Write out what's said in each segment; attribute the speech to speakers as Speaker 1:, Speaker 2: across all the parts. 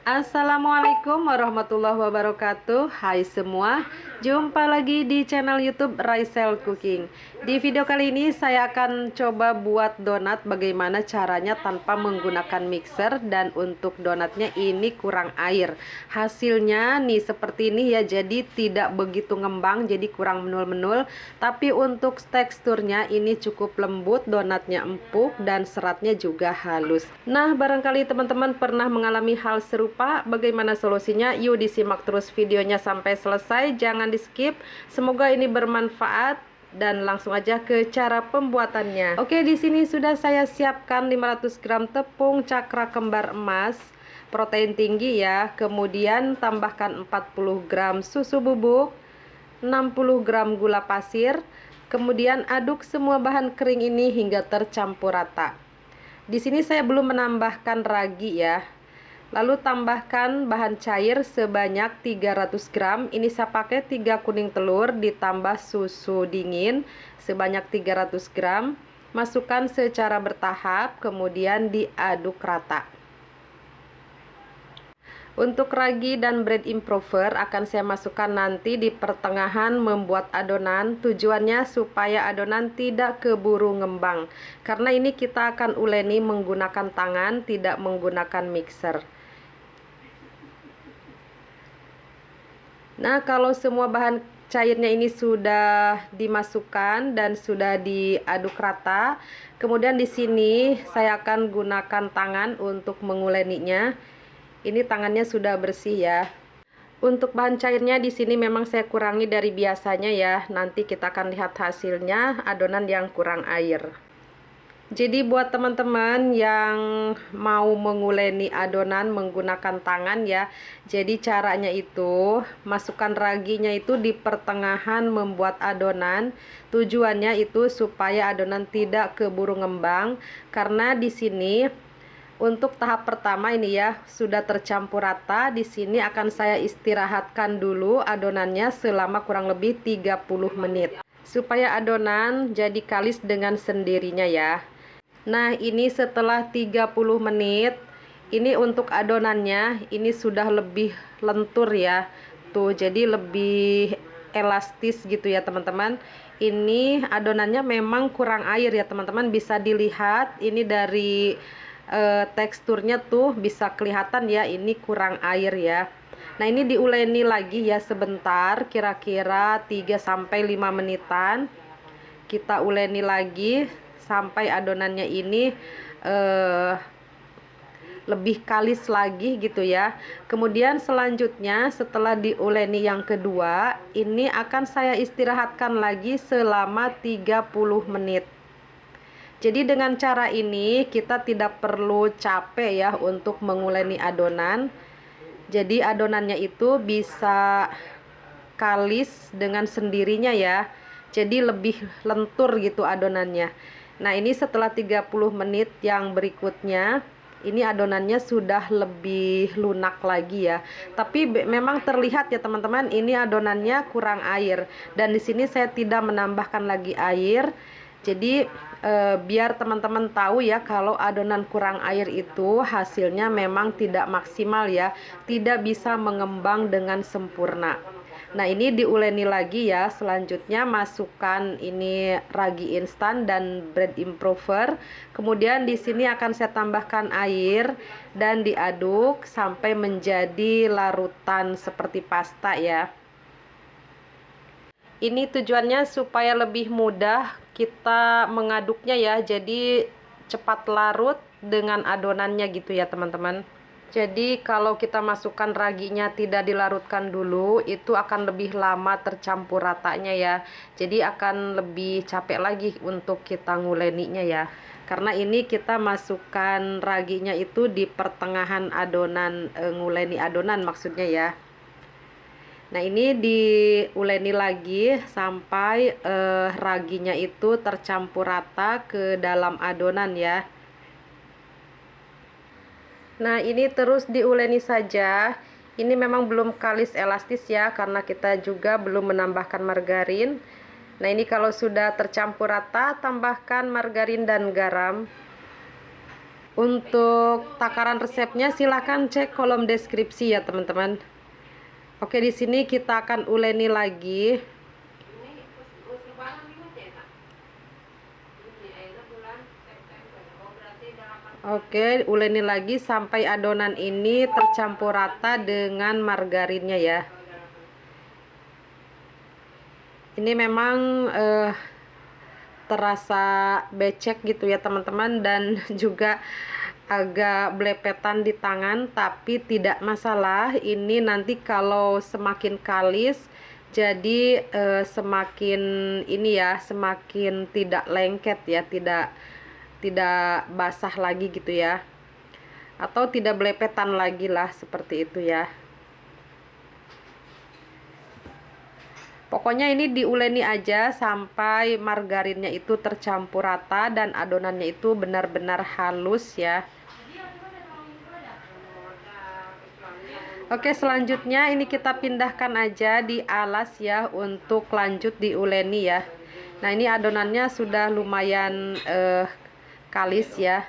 Speaker 1: Assalamualaikum warahmatullahi wabarakatuh. Hai semua, jumpa lagi di channel YouTube Raisel Cooking. Di video kali ini saya akan coba buat donat bagaimana caranya tanpa menggunakan mixer. Dan untuk donatnya ini kurang air. Hasilnya nih seperti ini ya, jadi tidak begitu ngembang, jadi kurang menul-menul. Tapi untuk teksturnya ini cukup lembut, donatnya empuk dan seratnya juga halus. Nah, barangkali teman-teman pernah mengalami hal serupa. Bagaimana solusinya? Yuk disimak terus videonya sampai selesai, jangan di skip. Semoga ini bermanfaat dan langsung aja ke cara pembuatannya. Oke, di sini sudah saya siapkan 500 gram tepung cakra kembar emas, protein tinggi ya. Kemudian tambahkan 40 gram susu bubuk, 60 gram gula pasir. Kemudian aduk semua bahan kering ini hingga tercampur rata. Di sini saya belum menambahkan ragi ya. Lalu tambahkan bahan cair sebanyak 300 gram. Ini saya pakai 3 kuning telur ditambah susu dingin sebanyak 300 gram. Masukkan secara bertahap, kemudian diaduk rata. Untuk ragi dan bread improver akan saya masukkan nanti di pertengahan membuat adonan. Tujuannya supaya adonan tidak keburu ngembang. Karena ini kita akan uleni menggunakan tangan, tidak menggunakan mixer. Nah, kalau semua bahan cairnya ini sudah dimasukkan dan sudah diaduk rata, kemudian di sini saya akan gunakan tangan untuk menguleninya. Ini tangannya sudah bersih ya. Untuk bahan cairnya di sini memang saya kurangi dari biasanya ya. Nanti kita akan lihat hasilnya, adonan yang kurang air. Jadi buat teman-teman yang mau menguleni adonan menggunakan tangan ya, jadi caranya itu masukkan raginya itu di pertengahan membuat adonan. Tujuannya itu supaya adonan tidak keburu ngembang, karena di sini untuk tahap pertama ini ya sudah tercampur rata. Di sini akan saya istirahatkan dulu adonannya selama kurang lebih 30 menit supaya adonan jadi kalis dengan sendirinya ya. Nah, ini setelah 30 menit, ini untuk adonannya ini sudah lebih lentur ya. Tuh, jadi lebih elastis gitu ya, teman-teman. Ini adonannya memang kurang air ya, teman-teman. Bisa dilihat ini dari teksturnya tuh bisa kelihatan ya, ini kurang air ya. Nah, ini diuleni lagi ya sebentar, kira-kira 3-5 menitan. Kita uleni lagi sampai adonannya ini lebih kalis lagi gitu ya. Kemudian selanjutnya setelah diuleni yang kedua, ini akan saya istirahatkan lagi selama 30 menit. Jadi dengan cara ini kita tidak perlu capek ya untuk menguleni adonan. Jadi adonannya itu bisa kalis dengan sendirinya ya. Jadi lebih lentur gitu adonannya. Nah, ini setelah 30 menit yang berikutnya, ini adonannya sudah lebih lunak lagi ya. Tapi memang terlihat ya teman-teman, ini adonannya kurang air. Dan di sini saya tidak menambahkan lagi air. Jadi biar teman-teman tahu ya, kalau adonan kurang air itu hasilnya memang tidak maksimal ya. Tidak bisa mengembang dengan sempurna. Nah, ini diuleni lagi ya. Selanjutnya masukkan ini ragi instan dan bread improver. Kemudian di sini akan saya tambahkan air dan diaduk sampai menjadi larutan seperti pasta ya. Ini tujuannya supaya lebih mudah kita mengaduknya ya. Jadi cepat larut dengan adonannya gitu ya, teman-teman. Jadi kalau kita masukkan raginya tidak dilarutkan dulu, itu akan lebih lama tercampur ratanya ya. Jadi akan lebih capek lagi untuk kita nguleninya ya. Karena ini kita masukkan raginya itu di pertengahan adonan, nguleni adonan maksudnya ya. Nah, ini diuleni lagi sampai raginya itu tercampur rata ke dalam adonan ya. Nah, ini terus diuleni saja. Ini memang belum kalis elastis ya, karena kita juga belum menambahkan margarin. Nah, ini kalau sudah tercampur rata, tambahkan margarin dan garam. Untuk takaran resepnya silahkan cek kolom deskripsi ya teman-teman. Oke, di sini kita akan uleni lagi. Oke, uleni lagi sampai adonan ini tercampur rata dengan margarinnya ya. Ini memang terasa becek gitu ya teman-teman, dan juga agak belepetan di tangan, tapi tidak masalah. Ini nanti kalau semakin kalis jadi semakin ini ya, semakin tidak lengket ya, tidak basah lagi gitu ya, atau tidak belepetan lagi lah, seperti itu ya. Pokoknya ini diuleni aja sampai margarinnya itu tercampur rata dan adonannya itu benar-benar halus ya. Oke, selanjutnya ini kita pindahkan aja di alas ya untuk lanjut diuleni ya. Nah, ini adonannya sudah lumayan kalis ya,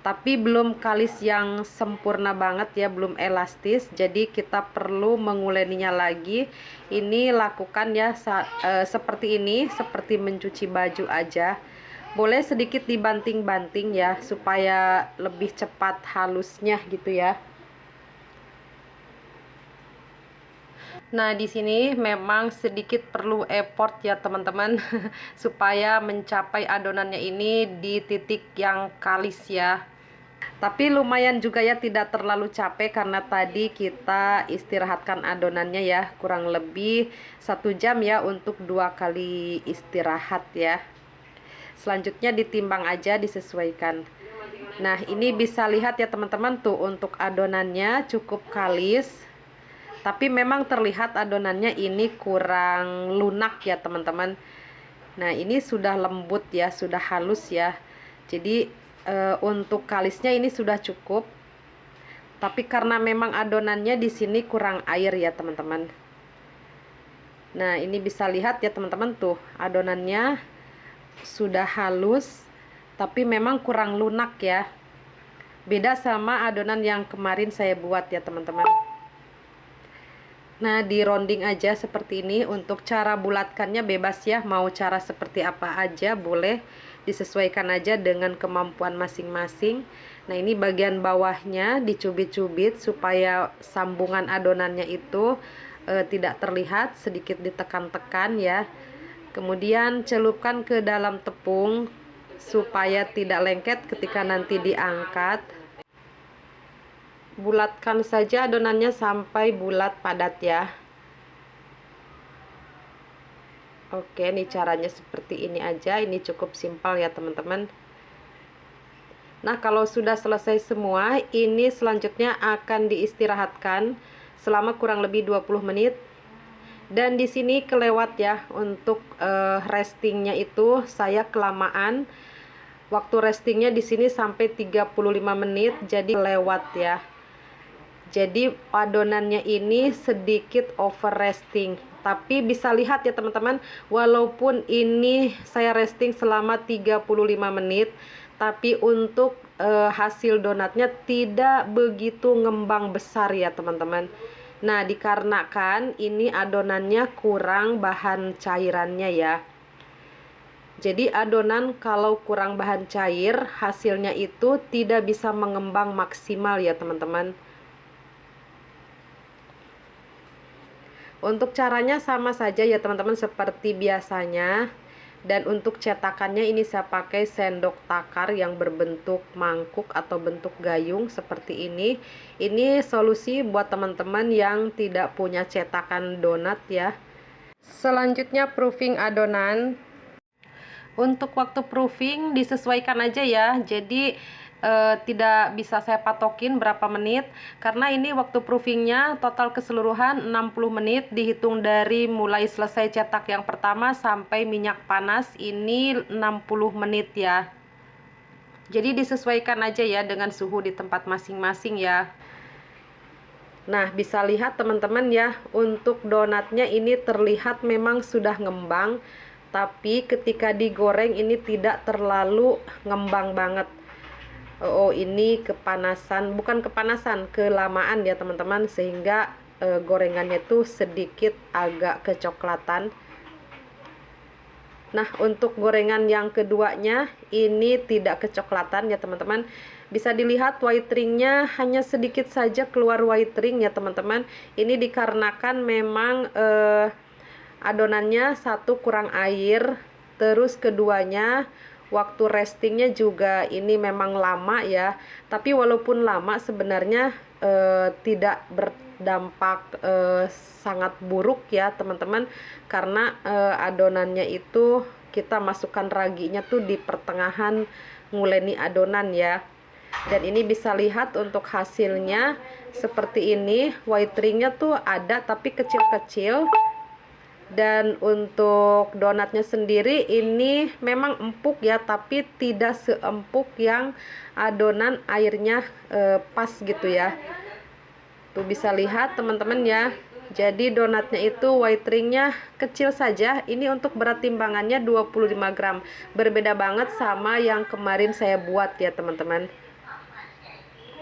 Speaker 1: tapi belum kalis yang sempurna banget ya, belum elastis, jadi kita perlu menguleninya lagi. Ini lakukan ya seperti ini, seperti mencuci baju aja. Boleh sedikit dibanting-banting ya, supaya lebih cepat halusnya gitu ya. Nah, di sini memang sedikit perlu effort ya teman-teman supaya mencapai adonannya ini di titik yang kalis ya. Tapi lumayan juga ya, tidak terlalu capek karena tadi kita istirahatkan adonannya ya, kurang lebih 1 jam ya untuk 2 kali istirahat ya. Selanjutnya ditimbang aja, disesuaikan. Nah, ini bisa lihat ya teman-teman tuh, untuk adonannya cukup kalis. Tapi memang terlihat adonannya ini kurang lunak ya teman-teman. Nah, ini sudah lembut ya, sudah halus ya. Jadi untuk kalisnya ini sudah cukup. Tapi karena memang adonannya di sini kurang air ya teman-teman. Nah, ini bisa lihat ya teman-teman tuh, adonannya sudah halus, tapi memang kurang lunak ya. Beda sama adonan yang kemarin saya buat ya teman-teman. Nah, di rounding aja seperti ini. Untuk cara bulatkannya bebas ya, mau cara seperti apa aja boleh, disesuaikan aja dengan kemampuan masing-masing. Nah, ini bagian bawahnya dicubit-cubit supaya sambungan adonannya itu tidak terlihat, sedikit ditekan-tekan ya. Kemudian celupkan ke dalam tepung supaya tidak lengket ketika nanti diangkat. Bulatkan saja adonannya sampai bulat padat ya. Oke, ini caranya seperti ini aja. Ini cukup simpel ya teman-teman. Nah, kalau sudah selesai semua, ini selanjutnya akan diistirahatkan selama kurang lebih 20 menit. Dan di sini kelewat ya, untuk restingnya itu saya kelamaan. Waktu restingnya di sini sampai 35 menit, jadi lewat ya. Jadi adonannya ini sedikit over resting. Tapi bisa lihat ya teman-teman, walaupun ini saya resting selama 35 menit, tapi untuk hasil donatnya tidak begitu ngembang besar ya teman-teman. Nah, dikarenakan ini adonannya kurang bahan cairannya ya. Jadi adonan kalau kurang bahan cair, hasilnya itu tidak bisa mengembang maksimal ya teman-teman. Untuk caranya sama saja ya teman-teman, seperti biasanya. Dan untuk cetakannya ini saya pakai sendok takar yang berbentuk mangkuk atau bentuk gayung seperti ini. Ini solusi buat teman-teman yang tidak punya cetakan donat ya. Selanjutnya proofing adonan. Untuk waktu proofing disesuaikan aja ya. Jadi tidak bisa saya patokin berapa menit, karena ini waktu proofingnya total keseluruhan 60 menit dihitung dari mulai selesai cetak yang pertama sampai minyak panas, ini 60 menit ya. Jadi disesuaikan aja ya dengan suhu di tempat masing-masing ya. Nah, bisa lihat teman-teman ya, untuk donatnya ini terlihat memang sudah ngembang, tapi ketika digoreng ini tidak terlalu ngembang banget. oh ini kepanasan, bukan kepanasan, kelamaan ya teman-teman, sehingga gorengannya tuh sedikit agak kecoklatan. Nah, untuk gorengan yang keduanya ini tidak kecoklatan ya teman-teman. Bisa dilihat white ringnya hanya sedikit saja keluar white ring ya teman-teman. Ini dikarenakan memang adonannya satu kurang air, terus keduanya waktu restingnya juga ini memang lama ya. Tapi walaupun lama sebenarnya tidak berdampak sangat buruk ya teman-teman, karena adonannya itu kita masukkan raginya tuh di pertengahan nguleni adonan ya. Dan ini bisa lihat untuk hasilnya seperti ini, white ringnya tuh ada tapi kecil-kecil. Dan untuk donatnya sendiri ini memang empuk ya, tapi tidak seempuk yang adonan airnya pas gitu ya. Tuh bisa lihat teman-teman ya. Jadi donatnya itu white ringnya kecil saja. Ini untuk berat timbangannya 25 gram. Berbeda banget sama yang kemarin saya buat ya teman-teman.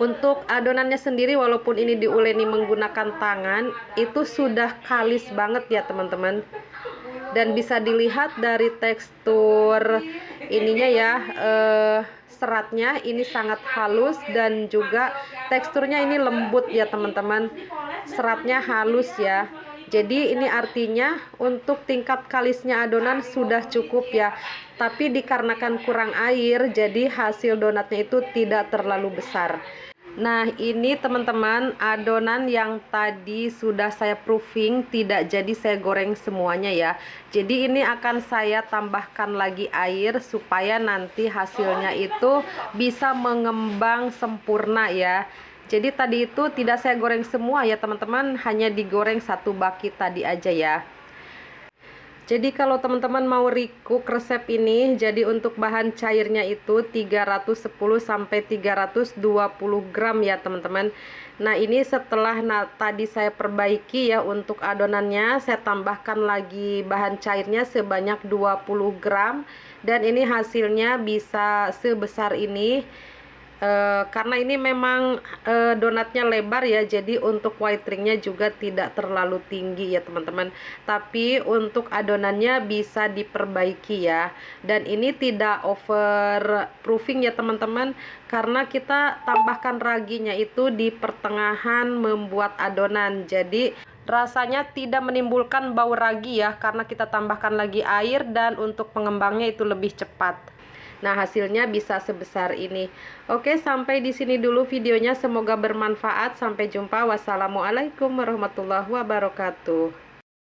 Speaker 1: Untuk adonannya sendiri walaupun ini diuleni menggunakan tangan, itu sudah kalis banget ya teman-teman. Dan bisa dilihat dari tekstur ininya ya, seratnya ini sangat halus dan juga teksturnya ini lembut ya teman-teman. Seratnya halus ya. Jadi ini artinya untuk tingkat kalisnya adonan sudah cukup ya. Tapi dikarenakan kurang air, jadi hasil donatnya itu tidak terlalu besar. Nah, ini teman-teman adonan yang tadi sudah saya proofing, tidak jadi saya goreng semuanya ya. Jadi ini akan saya tambahkan lagi air supaya nanti hasilnya itu bisa mengembang sempurna ya. Jadi tadi itu tidak saya goreng semua ya teman-teman, hanya digoreng satu baki tadi aja ya. Jadi kalau teman-teman mau recook resep ini, jadi untuk bahan cairnya itu 310 sampai 320 gram ya teman-teman. Nah, ini setelah tadi saya perbaiki ya untuk adonannya, saya tambahkan lagi bahan cairnya sebanyak 20 gram dan ini hasilnya bisa sebesar ini. Karena ini memang donatnya lebar ya, jadi untuk white ringnya juga tidak terlalu tinggi ya teman-teman, tapi untuk adonannya bisa diperbaiki ya. Dan ini tidak over proofing ya teman-teman, karena kita tambahkan raginya itu di pertengahan membuat adonan, jadi rasanya tidak menimbulkan bau ragi ya, karena kita tambahkan lagi air dan untuk pengembangnya itu lebih cepat. Nah, hasilnya bisa sebesar ini. Oke, sampai di sini dulu videonya. Semoga bermanfaat. Sampai jumpa. Wassalamualaikum warahmatullahi wabarakatuh.